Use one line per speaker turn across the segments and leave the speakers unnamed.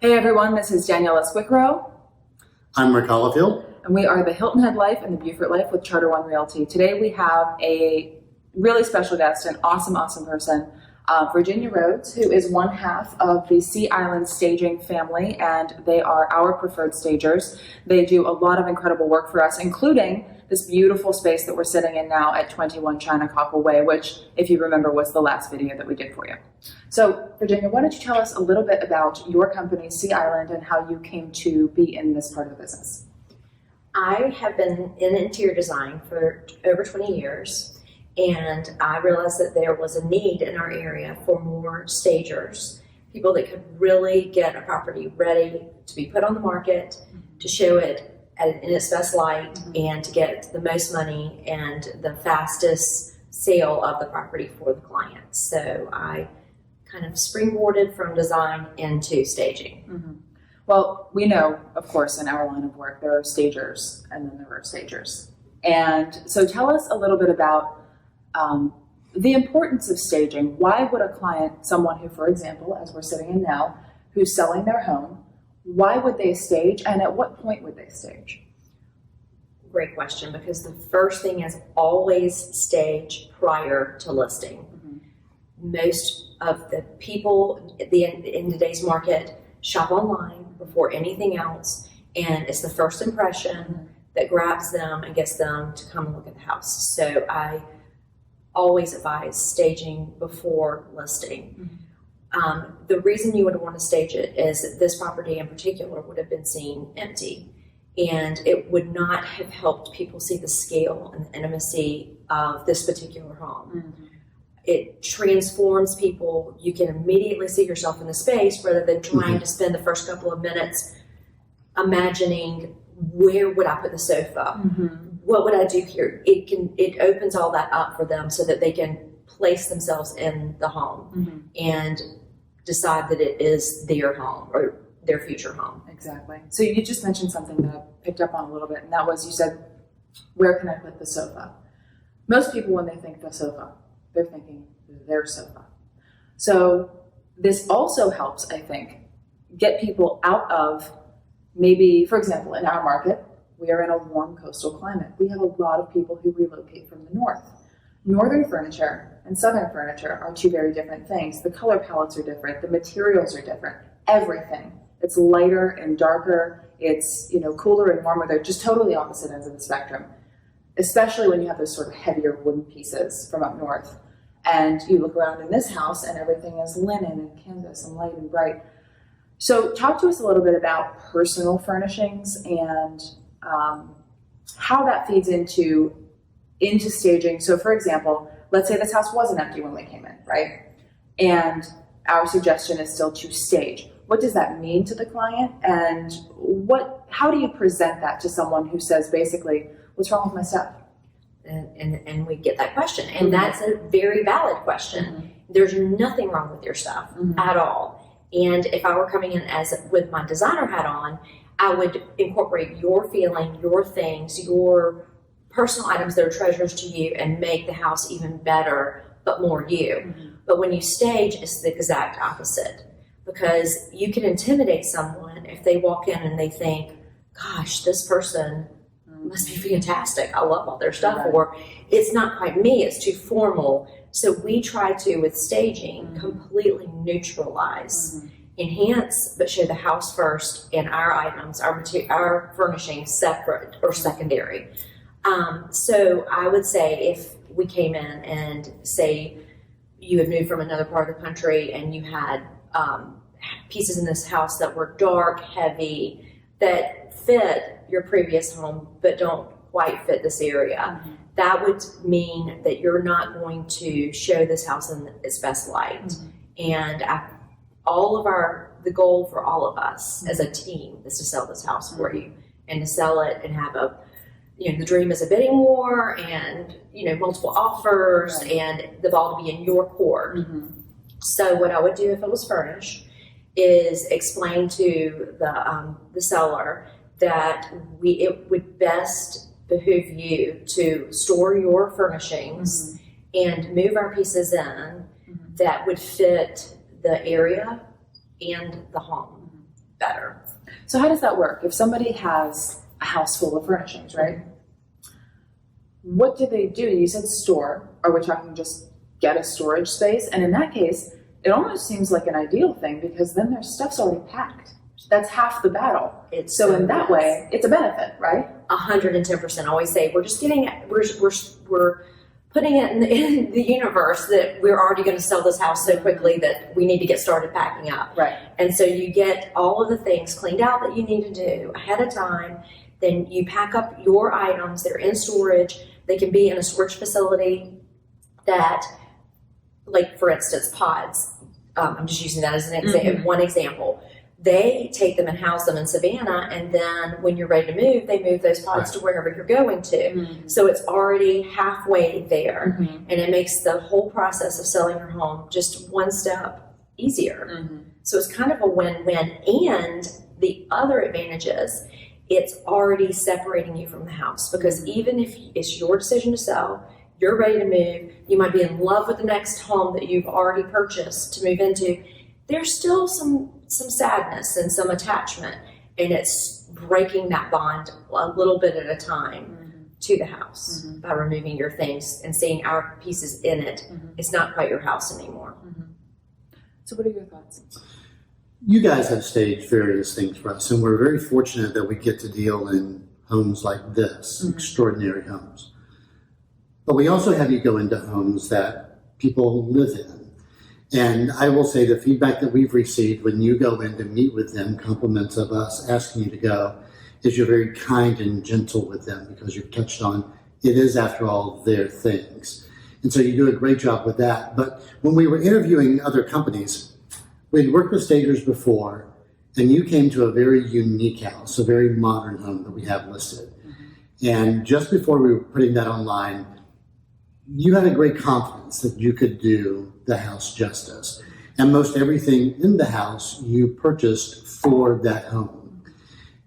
Hey everyone, this is Daniella Squicquero.
I'm Rick Hollifield.
And we are the Hilton Head Life and the Beaufort Life with Charter One Realty. Today we have a really special guest, an awesome person, Virginia Rhodes, who is one half of the Sea Island staging family, and they are our preferred stagers. They do a lot of incredible work for us, including this beautiful space that we're sitting in now at 21 China Cockle Way, which, if you remember, was the last video that we did for you. So, Virginia, why don't you tell us a little bit about your company, Sea Island, and how you came to be in this part of the business?
I have been in interior design for over 20 years, and I realized that there was a need in our area for more stagers, people that could really get a property ready to be put on the market, to show it in its best light, and to get the most money and the fastest sale of the property for the client. So I kind of springboarded from design into staging.
Mm-hmm. Well, we know, of course, in our line of work, there are stagers and then there are stagers. And so tell us a little bit about the importance of staging. Why would a client, someone who, for example, as we're sitting in now, who's selling their home, why would they stage, and at what point would they stage?
Great question, because the first thing is always stage prior to listing. Mm-hmm. Most of the people in today's market shop online before anything else, and it's the first impression that grabs them and gets them to come and look at the house. So I always advise staging before listing. Mm-hmm. The reason you would want to stage it is that this property in particular would have been seen empty, and it would not have helped people see the scale and the intimacy of this particular home. Mm-hmm. It transforms people. You can immediately see yourself in the space rather than trying to spend the first couple of minutes imagining, where would I put the sofa? Mm-hmm. What would I do here? It opens all that up for them so that they can place themselves in the home and decide that it is their home or their future home.
Exactly. So you just mentioned something that I picked up on a little bit, and that was, you said, where can I put the sofa? Most people, when they think the sofa, they're thinking their sofa. So this also helps, I think, get people out of, maybe, for example, in our market, we are in a warm coastal climate. We have a lot of people who relocate from the north. Northern furniture and southern furniture are two very different things. The color palettes are different. The materials are different. Everything. It's lighter and darker. It's, cooler and warmer. They're just totally opposite ends of the spectrum, especially when you have those sort of heavier wooden pieces from up north. And you look around in this house and everything is linen and canvas and light and bright. So talk to us a little bit about personal furnishings and how that feeds into staging. So for example, let's say this house wasn't empty when we came in, right? And our suggestion is still to stage. What does that mean to the client? And how do you present that to someone who says basically, what's wrong with my stuff?
And we get that question. And that's a very valid question. Mm-hmm. There's nothing wrong with your stuff at all. And if I were coming in with my designer hat on, I would incorporate your feeling, your things, your personal items that are treasures to you, and make the house even better, but more you. Mm-hmm. But when you stage, it's the exact opposite, because you can intimidate someone if they walk in and they think, gosh, this person must be fantastic. I love all their stuff. Right. Or it's not quite me, it's too formal. So we try to, with staging, completely neutralize, enhance, but show the house first, and our items, our furnishings separate or secondary. So I would say if we came in and say you had moved from another part of the country and you had pieces in this house that were dark, heavy, that fit your previous home but don't quite fit this area, that would mean that you're not going to show this house in its best light. And the goal for all of us as a team is to sell this house for you, and to sell it and have the dream is a bidding war and, multiple offers, and the ball to be in your court. So what I would do if it was furnished is explain to the seller that it would best behoove you to store your furnishings and move our pieces in that would fit the area and the home better.
So how does that work? If somebody has a house full of furnishings, right? What do they do? You said store. Are we talking just get a storage space? And in that case, it almost seems like an ideal thing because then their stuff's already packed. That's half the battle. So in that way, it's a benefit, right?
110%. Always say we're just getting we're putting it in the universe that we're already going to sell this house so quickly that we need to get started packing up.
Right.
And so you get all of the things cleaned out that you need to do ahead of time. Then you pack up your items that are in storage. They can be in a storage facility that, like for instance, pods. I'm just using that as an one example. They take them and house them in Savannah, and then when you're ready to move, they move those pods to wherever you're going to. So it's already halfway there, and it makes the whole process of selling your home just one step easier. So it's kind of a win-win. And the other advantage is it's already separating you from the house, because even if it's your decision to sell, you're ready to move, you might be in love with the next home that you've already purchased to move into, there's still some sadness and some attachment, and it's breaking that bond a little bit at a time to the house by removing your things and seeing our pieces in it. It's not quite your house anymore.
So what are your thoughts?
You guys have staged various things for us, and we're very fortunate that we get to deal in homes like this, extraordinary homes. But we also have you go into homes that people live in. And I will say the feedback that we've received when you go in to meet with them, compliments of us asking you to go, is you're very kind and gentle with them, because you've touched on it is, after all, their things. And so you do a great job with that. But when we were interviewing other companies, we'd worked with stagers before, and you came to a very unique house, a very modern home that we have listed. And just before we were putting that online, you had a great confidence that you could do the house justice. And most everything in the house you purchased for that home.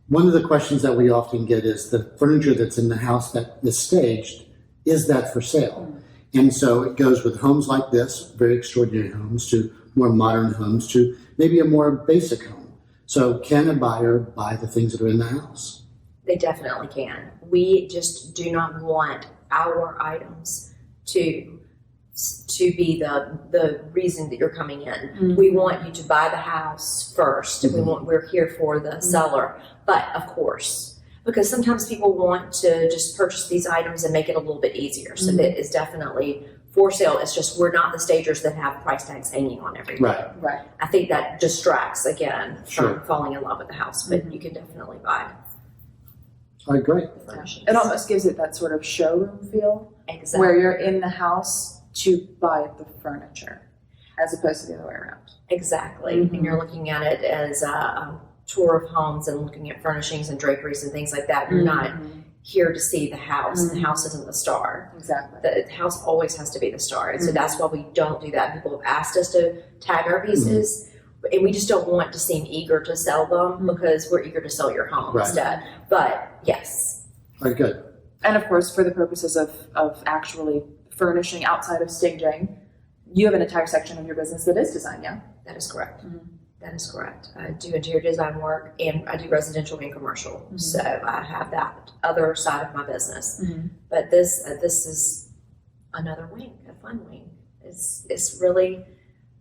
One of the questions that we often get is the furniture that's in the house that is staged, is that for sale? And so it goes with homes like this, very extraordinary homes, to more modern homes, to maybe a more basic home. So can a buyer buy the things that are in the house?
They definitely can. We just do not want our items to be the reason that you're coming in. We want you to buy the house first. We're here for the seller. But of course, because sometimes people want to just purchase these items and make it a little bit easier. So that is definitely for sale. It's just we're not the stagers that have price tags hanging on everything.
Right.
I think that distracts again from falling in love with the house. But you can definitely buy.
All right, great.
It almost gives it that sort of showroom feel,
Exactly.
where you're in the house to buy the furniture, as opposed to the other way around.
Exactly. And you're looking at it as a tour of homes and looking at furnishings and draperies and things like that. You're not here to see the house. The house isn't the star.
Exactly.
The house always has to be the star. And so that's why we don't do that. People have asked us to tag our pieces, and we just don't want to seem eager to sell them because we're eager to sell your home instead. But yes.
All right, good.
And of course, for the purposes of actually furnishing outside of staging, you have an entire section of your business that is design, yeah?
That is correct. That is correct. I do interior design work, and I do residential and commercial. So I have that other side of my business. But this is another wing, a fun wing. It's really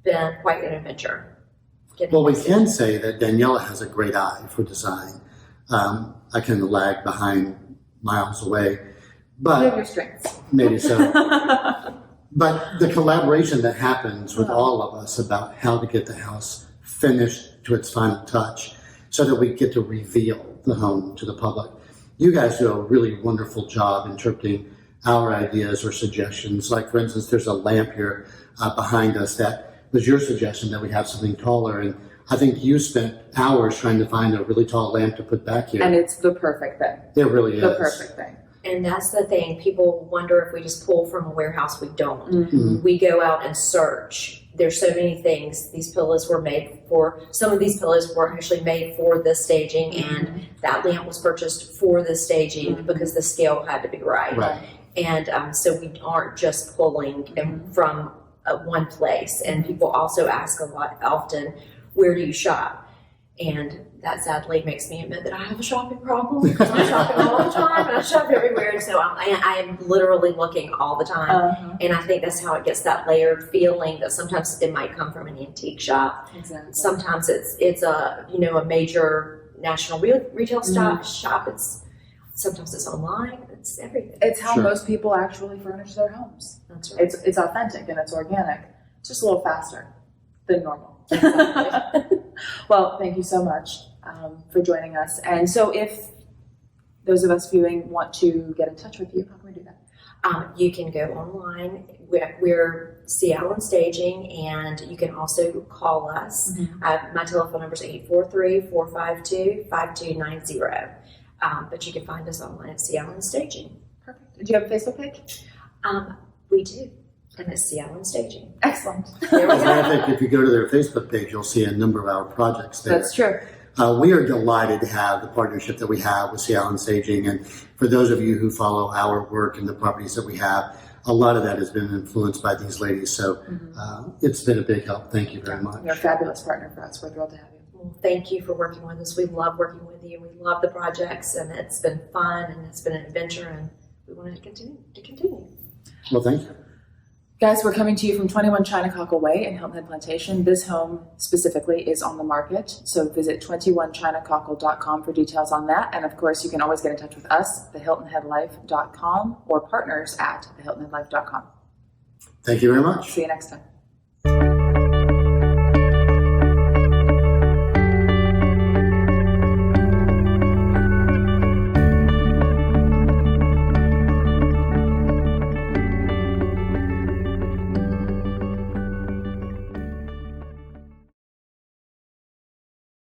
been quite an adventure.
Well, we can say that Daniella has a great eye for design. I kind of lag behind miles away, but
You have your strengths.
maybe so. But the collaboration that happens with all of us about how to get the house finished to its final touch so that we get to reveal the home to the public. You guys do a really wonderful job interpreting our ideas or suggestions. Like, for instance, there's a lamp here behind us that was your suggestion that we have something taller. And I think you spent hours trying to find a really tall lamp to put back here.
And it's the perfect thing.
It really is.
The perfect thing.
And that's the thing. People wonder if we just pull from a warehouse. We don't. We go out and search. There's so many things. These pillows were made for, some of these pillows were actually made for this staging, and that lamp was purchased for this staging because the scale had to be right. And so we aren't just pulling them from one place. And people also ask a lot often, where do you shop? And that sadly makes me admit that I have a shopping problem because I'm shopping all the time and I shop everywhere. And so I am literally looking all the time. And I think that's how it gets that layered feeling that sometimes it might come from an antique shop.
Exactly.
Sometimes it's a, a major national retail shop. Sometimes it's online. It's everything.
It's how most people actually furnish their homes.
That's right.
It's authentic and it's organic. It's just a little faster than normal. Well, thank you so much for joining us. And so if those of us viewing want to get in touch with you, how can we do that?
You can go online. We're C. Allen Staging, and you can also call us. My telephone number is 843-452-5290. But you can find us online at C. Allen Staging.
Perfect. Do you have a Facebook page?
We do. And it's C. Allen Staging.
Excellent.
There we
As a matter of
go.
fact, if you go to their Facebook page, you'll see a number of our projects there.
That's true.
We are delighted to have the partnership that we have with C. Allen Staging. And for those of you who follow our work and the properties that we have, a lot of that has been influenced by these ladies. So it's been a big help. Thank you very much.
You're a fabulous partner for us. We're thrilled to have you.
Well, thank you for working with us. We love working with you. We love the projects, and it's been fun, and it's been an adventure, and we want it to continue.
Well, thank you.
Guys, we're coming to you from 21 Chinacockle Way in Hilton Head Plantation. This home specifically is on the market, so visit 21chinacockle.com for details on that. And of course, you can always get in touch with us, thehiltonheadlife.com, or partners at thehiltonheadlife.com.
Thank you very much.
See you next time.